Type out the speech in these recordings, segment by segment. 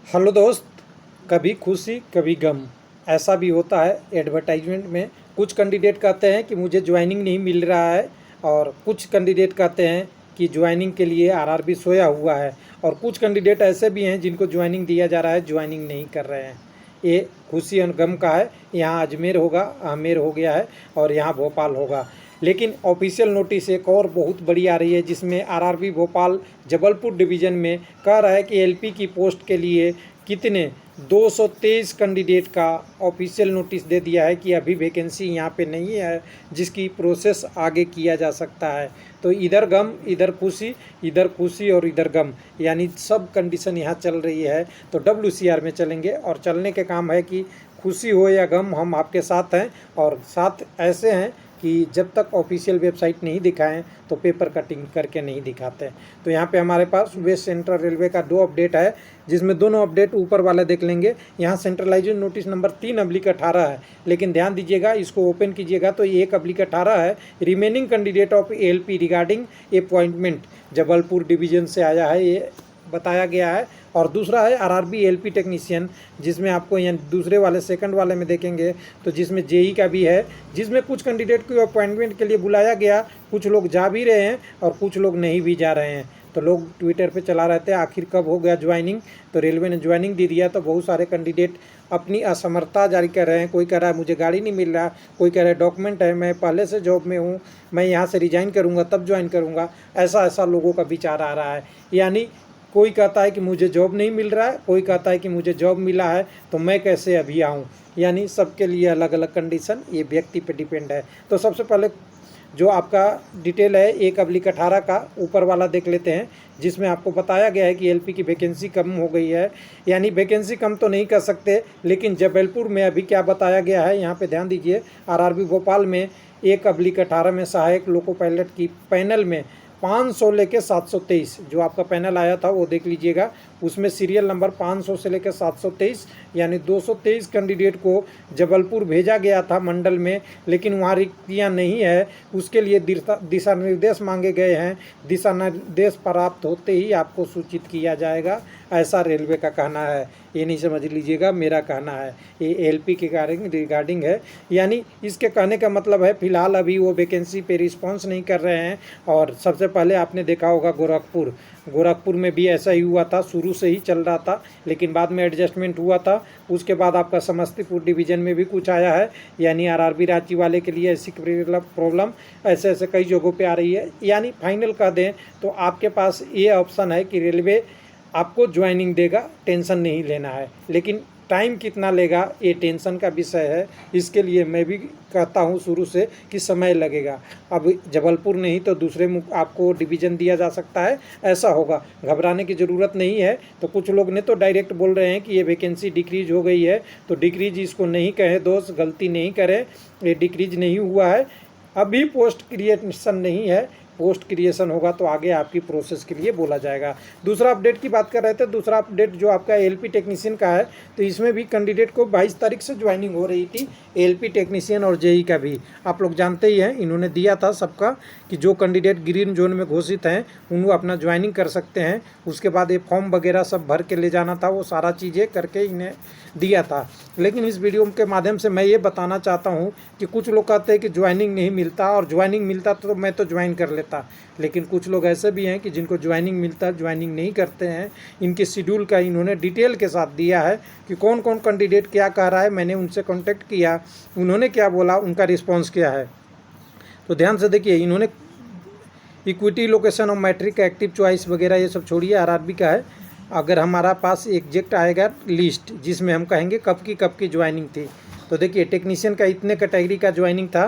Hello दोस्त। कभी खुशी कभी गम ऐसा भी होता है एडवर्टाइजमेंट में। कुछ कैंडिडेट कहते हैं कि मुझे ज्वाइनिंग नहीं मिल रहा है, और कुछ कैंडिडेट कहते हैं कि ज्वाइनिंग के लिए आरआरबी सोया हुआ है, और कुछ कैंडिडेट ऐसे भी हैं जिनको ज्वाइनिंग दिया जा रहा है, ज्वाइनिंग नहीं कर रहे हैं। ये खुशी और गम का है। यहाँ अजमेर होगा, आमेर हो गया है, और यहाँ भोपाल होगा। लेकिन ऑफिशियल नोटिस एक और बहुत बड़ी आ रही है, जिसमें आरआरबी भोपाल जबलपुर डिवीज़न में कह रहा है कि एलपी की पोस्ट के लिए कितने 223 कैंडिडेट का ऑफिशियल नोटिस दे दिया है कि अभी वैकेंसी यहाँ पे नहीं है, जिसकी प्रोसेस आगे किया जा सकता है। तो इधर गम इधर खुशी, इधर खुशी और इधर गम, यानी सब कंडीशन यहाँ चल रही है। तो WCR में चलेंगे, और चलने के काम है कि खुशी हो या गम, हम आपके साथ हैं। और साथ ऐसे हैं कि जब तक ऑफिशियल वेबसाइट नहीं दिखाएं तो पेपर कटिंग करके नहीं दिखाते। तो यहाँ पे हमारे पास वेस्ट सेंट्रल रेलवे का 2 अपडेट है, जिसमें दोनों अपडेट ऊपर वाला देख लेंगे। यहाँ सेंट्रलाइजेशन नोटिस नंबर 3/18 है, लेकिन ध्यान दीजिएगा, इसको ओपन कीजिएगा तो 1/18 है। Remaining candidate of LP regarding appointment Jabalpur division से आया है, ये बताया गया है। और दूसरा है आरआरबी एलपी टेक्नीशियन, जिसमें आपको यहाँ दूसरे वाले सेकंड वाले में देखेंगे तो जिसमें जेई का भी है, जिसमें कुछ कैंडिडेट को अपॉइंटमेंट के लिए बुलाया गया। कुछ लोग जा भी रहे हैं और कुछ लोग नहीं भी जा रहे हैं। तो लोग ट्विटर पे चला रहे थे आखिर कब हो गया ज्वाइनिंग। तो रेलवे ने ज्वाइनिंग दे दिया, तो बहुत सारे कैंडिडेट अपनी असमर्थता जारी कर रहे हैं। कोई कह रहा है मुझे गाड़ी नहीं मिल रहा, कोई कह रहा है डॉक्यूमेंट है, मैं पहले से जॉब में हूँ, मैं यहाँ से रिजाइन करूँगा तब ज्वाइन करूँगा। ऐसा लोगों का विचार आ रहा है। यानी कोई कहता है कि मुझे जॉब नहीं मिल रहा है, कोई कहता है कि मुझे जॉब मिला है तो मैं कैसे अभी आऊँ। यानी सबके लिए अलग अलग कंडीशन, ये व्यक्ति पे डिपेंड है। तो सबसे पहले जो आपका डिटेल है 1/18 का ऊपर वाला देख लेते हैं, जिसमें आपको बताया गया है कि एलपी की वैकेंसी कम हो गई है। यानी वैकेंसी कम तो नहीं कर सकते, लेकिन जबलपुर में अभी क्या बताया गया है, यहाँ पे ध्यान दीजिए। आरआरबी भोपाल में 1/18 में सहायक लोको पायलट की पैनल में 500 लेके 723 जो आपका पैनल आया था वो देख लीजिएगा। उसमें सीरियल नंबर 500 से लेकर 723, यानी 223 कैंडिडेट को जबलपुर भेजा गया था मंडल में, लेकिन वहाँ रिक्तियाँ नहीं है। उसके लिए दिशा निर्देश मांगे गए हैं। दिशा निर्देश प्राप्त होते ही आपको सूचित किया जाएगा, ऐसा रेलवे का कहना है। ये नहीं समझ लीजिएगा, मेरा कहना है। ये एलपी के रिगार्डिंग है। यानी इसके कहने का मतलब है फ़िलहाल अभी वो वैकेंसी पे रिस्पॉन्स नहीं कर रहे हैं। और सबसे पहले आपने देखा होगा गोरखपुर में भी ऐसा ही हुआ था, शुरू से ही चल रहा था, लेकिन बाद में एडजस्टमेंट हुआ था। उसके बाद आपका समस्तीपुर डिवीज़न में भी कुछ आया है। यानी आरआरबी रांची वाले के लिए ऐसी प्रॉब्लम ऐसे कई जगहों पे आ रही है। यानी फाइनल कह दें तो आपके पास ये ऑप्शन है कि रेलवे आपको ज्वाइनिंग देगा, टेंशन नहीं लेना है। लेकिन टाइम कितना लेगा ये टेंशन का विषय है। इसके लिए मैं भी कहता हूँ शुरू से कि समय लगेगा। अब जबलपुर नहीं तो दूसरे आपको डिवीज़न दिया जा सकता है, ऐसा होगा, घबराने की ज़रूरत नहीं है। तो कुछ लोग ने तो डायरेक्ट बोल रहे हैं कि ये वैकेंसी डिक्रीज हो गई है, तो डिक्रीज इसको नहीं कहें, दोस्त गलती नहीं करें, ये डिक्रीज नहीं हुआ है। अभी पोस्ट क्रिएशन नहीं है, पोस्ट क्रिएशन होगा तो आगे आपकी प्रोसेस के लिए बोला जाएगा। दूसरा अपडेट की बात कर रहे थे, दूसरा अपडेट जो आपका एलपी टेक्नीशियन का है, तो इसमें भी कैंडिडेट को 22 तारीख से ज्वाइनिंग हो रही थी। एलपी टेक्नीशियन और जेई का भी आप लोग जानते ही हैं, इन्होंने दिया था सबका कि जो कैंडिडेट ग्रीन जोन में घोषित हैं उनको अपना ज्वाइनिंग कर सकते हैं। उसके बाद ये फॉर्म वगैरह सब भर के ले जाना था, वो सारा चीज़ें करके इन्हें दिया था। लेकिन इस वीडियो के माध्यम से मैं ये बताना चाहता हूँ कि कुछ लोग कहते हैं कि ज्वाइनिंग नहीं मिलता, और ज्वाइनिंग मिलता तो मैं तो ज्वाइन कर लेता। लेकिन कुछ लोग ऐसे भी हैं कि जिनको ज्वाइनिंग मिलता है, ज्वाइनिंग नहीं करते हैं। इनके शेड्यूल का इन्होंने डिटेल के साथ दिया है कि कौन कौन कैंडिडेट क्या कह रहा है। मैंने उनसे कांटेक्ट किया, उन्होंने क्या बोला, उनका रिस्पॉन्स क्या है। तो ध्यान से देखिए, इन्होंने इक्विटी लोकेशन और मैट्रिक एक्टिव चॉइस वगैरह ये सब छोड़िए, आरआरबी का है। अगर हमारा पास एग्जैक्ट आएगा लिस्ट जिसमें हम कहेंगे कब की ज्वाइनिंग थी, तो देखिए टेक्नीशियन का इतने कैटेगरी का ज्वाइनिंग था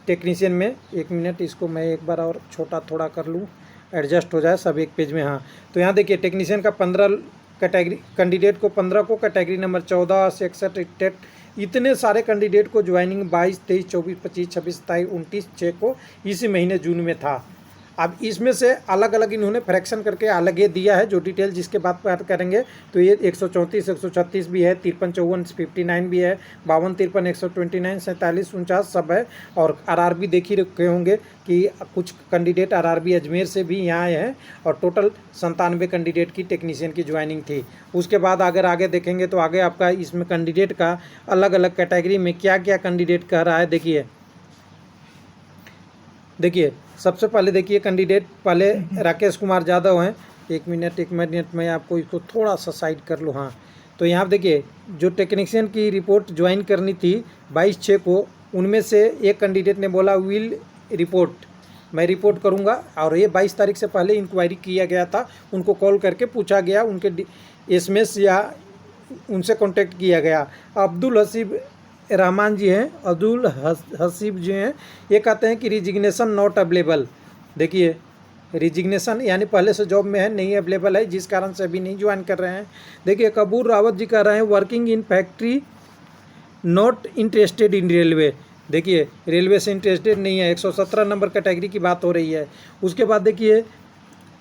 टेक्नीशियन में। 1 मिनट, इसको मैं एक बार और छोटा थोड़ा कर लूँ, एडजस्ट हो जाए सब एक पेज में। हाँ, तो यहाँ देखिए टेक्नीशियन का 15 कैटेगरी कैंडिडेट को 15 को कैटेगरी नंबर 14 66 टेट, इतने सारे कैंडिडेट को ज्वाइनिंग 22 23 24 25 26 27 29 6 को इसी महीने जून में था। अब इसमें से अलग अलग इन्होंने फ्रैक्शन करके अलग ये दिया है, जो डिटेल जिसके बात करेंगे तो ये 134 136 भी है, 53 54 59 भी है, 52 53 129 47 49 सब है। और आरआरबी देख ही रखे होंगे कि कुछ कैंडिडेट आरआरबी अजमेर से भी यहाँ आए हैं और टोटल 97 कैंडिडेट की टेक्नीशियन की ज्वाइनिंग थी। उसके बाद अगर आगे देखेंगे तो आगे आपका इसमें कैंडिडेट का अलग अलग कैटेगरी में क्या क्या कैंडिडेट कह रहा है। देखिए सबसे पहले देखिए कैंडिडेट पहले राकेश कुमार यादव हैं। एक मिनट मैं आपको इसको थोड़ा सा साइड कर लूँ। हाँ, तो यहाँ देखिए जो टेक्नीशियन की रिपोर्ट ज्वाइन करनी थी 22/6 को, उनमें से एक कैंडिडेट ने बोला विल रिपोर्ट, मैं रिपोर्ट करूँगा। और ये 22 तारीख से पहले इंक्वायरी किया गया था, उनको कॉल करके पूछा गया, उनके SMS या उनसे कांटेक्ट किया गया। अब्दुल हसीब रहमान जी हैं, अब्दुल हसीब जी हैं, ये कहते हैं कि रिजिग्नेशन नॉट अवेलेबल। देखिए रिजिग्नेशन यानी पहले से जॉब में है, नहीं अवेलेबल है, जिस कारण से अभी नहीं ज्वाइन कर रहे हैं। देखिए कबूर रावत जी कह रहे हैं working in factory not interested in railway. देखिए रेलवे से इंटरेस्टेड नहीं है, 117 नंबर कैटेगरी की बात हो रही है। उसके बाद देखिए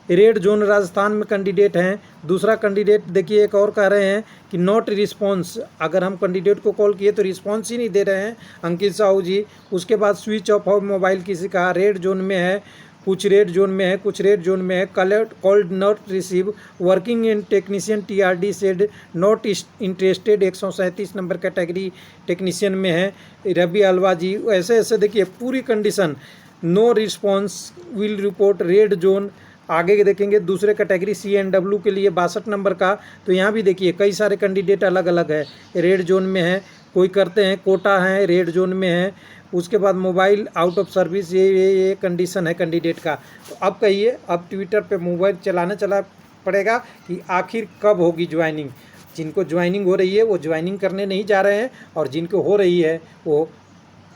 रेड जोन राजस्थान में कैंडिडेट हैं। दूसरा कैंडिडेट देखिए एक और कह रहे हैं कि नॉट रिस्पॉन्स, अगर हम कैंडिडेट को कॉल किए तो रिस्पॉन्स ही नहीं दे रहे हैं, अंकित साहू जी। उसके बाद स्विच ऑफ ऑफ मोबाइल किसी का रेड जोन में है, कुछ रेड जोन में है, कुछ रेड जोन में है। Called not receive, working in technician TRD said not interested, 137 number category technician में है। रवि अलवा जी, ऐसे ऐसे देखिए पूरी condition, no response will report red zone. आगे देखेंगे दूसरे कैटेगरी CNW के लिए 62 नंबर का, तो यहाँ भी देखिए कई सारे कैंडिडेट अलग अलग है, रेड जोन में है, कोई करते हैं कोटा है, रेड जोन में है। उसके बाद मोबाइल आउट ऑफ सर्विस, ये कंडीशन है कैंडिडेट का। तो अब कहिए, अब ट्विटर पे मोबाइल चला पड़ेगा कि आखिर कब होगी ज्वाइनिंग। जिनको ज्वाइनिंग हो रही है वो ज्वाइनिंग करने नहीं जा रहे हैं, और जिनको हो रही है वो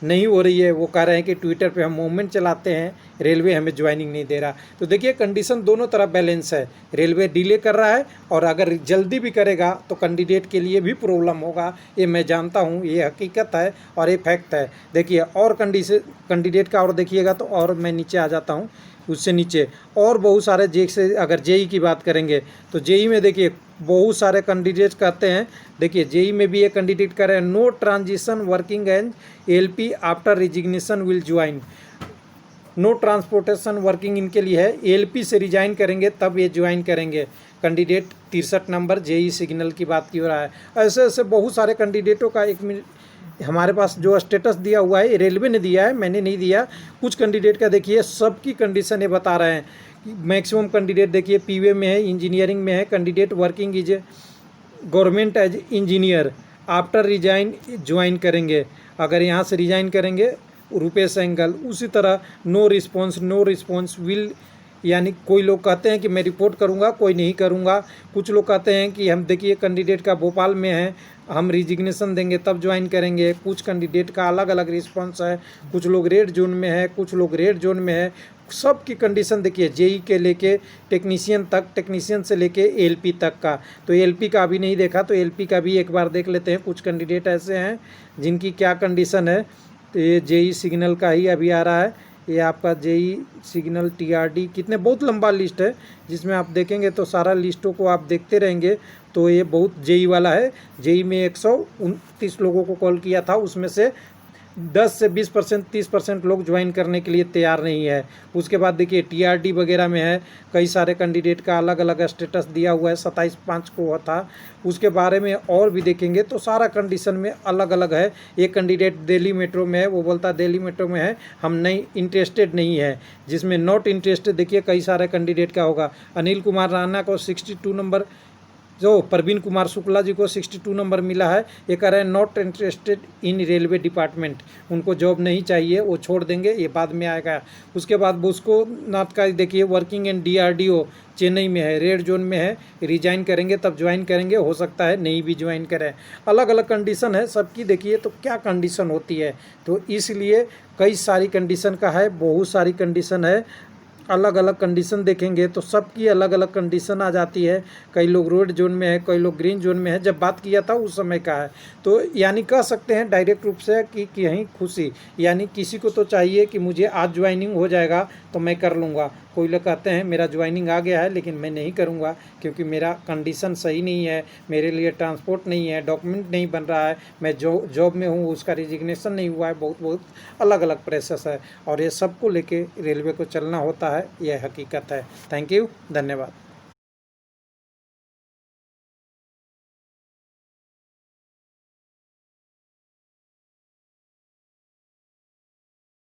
नहीं हो रही है, वो कह रहे हैं कि ट्विटर पे हम मूवमेंट चलाते हैं, रेलवे हमें ज्वाइनिंग नहीं दे रहा। तो देखिए कंडीशन दोनों तरफ बैलेंस है, रेलवे डिले कर रहा है और अगर जल्दी भी करेगा तो कैंडिडेट के लिए भी प्रॉब्लम होगा, ये मैं जानता हूँ, ये हकीकत है और ये फैक्ट है। देखिए और कैंडिडेट का और देखिएगा तो, और मैं नीचे आ जाता हूँ, उससे नीचे और बहुत सारे जैसे अगर JEE की बात करेंगे तो JEE में देखिए बहुत सारे कैंडिडेट कहते हैं। देखिए JEE में भी एक कैंडिडेट कह रहे हैं no transition working and LP after resignation will join. No transportation working इनके लिए है, LP से रिजाइन करेंगे तब ये ज्वाइन करेंगे। कैंडिडेट 63 नंबर JEE सिग्नल की बात की हो रहा है। ऐसे ऐसे बहुत सारे कैंडिडेटों का एक मिनट हमारे पास जो स्टेटस दिया हुआ है, रेलवे ने दिया है, मैंने नहीं दिया। कुछ कैंडिडेट का देखिए सबकी कंडीशन ये बता रहे हैं। मैक्सिमम कैंडिडेट देखिए PV में है, इंजीनियरिंग में है, candidate working is government as engineer after resign join करेंगे। अगर यहाँ से रिजाइन करेंगे रुपेश सेंगल। उसी तरह नो रिस्पॉन्स विल, यानी कोई लोग कहते हैं कि मैं रिपोर्ट करूंगा, कोई नहीं करूंगा। कुछ लोग कहते हैं कि हम देखिए कैंडिडेट का भोपाल में है, हम रिजिग्नेशन देंगे तब ज्वाइन करेंगे। कुछ कैंडिडेट का अलग अलग रिस्पॉन्स है, कुछ लोग रेड जोन में है, कुछ लोग रेड जोन में है। सब की कंडीशन देखिए JEE के लेके टेक्नीशियन तक, टेक्नीशियन से लेके LP तक का। तो LP का अभी नहीं देखा, तो LP का भी एक बार देख लेते हैं। कुछ कैंडिडेट ऐसे हैं जिनकी क्या कंडीशन है। तो ये JEE सिग्नल का ही अभी आ रहा है, ये आपका JEE सिग्नल TRD कितने, बहुत लंबा लिस्ट है, जिसमें आप देखेंगे तो सारा लिस्टों को आप देखते रहेंगे। तो ये बहुत JEE वाला है। JEE में 129 लोगों को कॉल किया था, उसमें से 10 से 20% 30% लोग ज्वाइन करने के लिए तैयार नहीं है। उसके बाद देखिए TRD वगैरह में है, कई सारे कैंडिडेट का अलग अलग स्टेटस दिया हुआ है, 27/5 को था। उसके बारे में और भी देखेंगे तो सारा कंडीशन में अलग अलग है। एक कैंडिडेट दिल्ली मेट्रो में है, वो बोलता है दिल्ली मेट्रो में है, हम नहीं इंटरेस्टेड नहीं है। जिसमें नॉट इंटरेस्टेड देखिए कई सारे कैंडिडेट का होगा। अनिल कुमार राणा को 62 नंबर, जो प्रवीण कुमार शुक्ला जी को 62 नंबर मिला है। ये कह रहे हैं not interested in railway department, उनको जॉब नहीं चाहिए, वो छोड़ देंगे, ये बाद में आएगा। उसके बाद बुस्को नाथ का देखिए वर्किंग इन DRDO चेन्नई में है, रेड जोन में है, रिजाइन करेंगे तब ज्वाइन करेंगे, हो सकता है नहीं भी ज्वाइन करें। अलग अलग कंडीशन है सबकी। देखिए तो क्या कंडीशन होती है, तो इसलिए कई सारी कंडीशन का है, बहुत सारी कंडीशन है। अलग अलग कंडीशन देखेंगे तो सबकी अलग अलग कंडीशन आ जाती है। कई लोग रेड जोन में है, कई लोग ग्रीन जोन में है। जब बात किया था उस समय का है, तो यानी कह सकते हैं डायरेक्ट रूप से कि यहीं खुशी, यानी किसी को तो चाहिए कि मुझे आज ज्वाइनिंग हो जाएगा तो मैं कर लूँगा, कोई लोग कहते हैं मेरा ज्वाइनिंग आ गया है लेकिन मैं नहीं करूँगा क्योंकि मेरा कंडीशन सही नहीं है, मेरे लिए ट्रांसपोर्ट नहीं है, डॉक्यूमेंट नहीं बन रहा है, मैं जो जॉब में हूँ उसका रिजिग्नेशन नहीं हुआ है। बहुत अलग अलग प्रोसेस है और ये सबको लेके रेलवे को चलना होता है, यह हकीकत है। थैंक यू, धन्यवाद।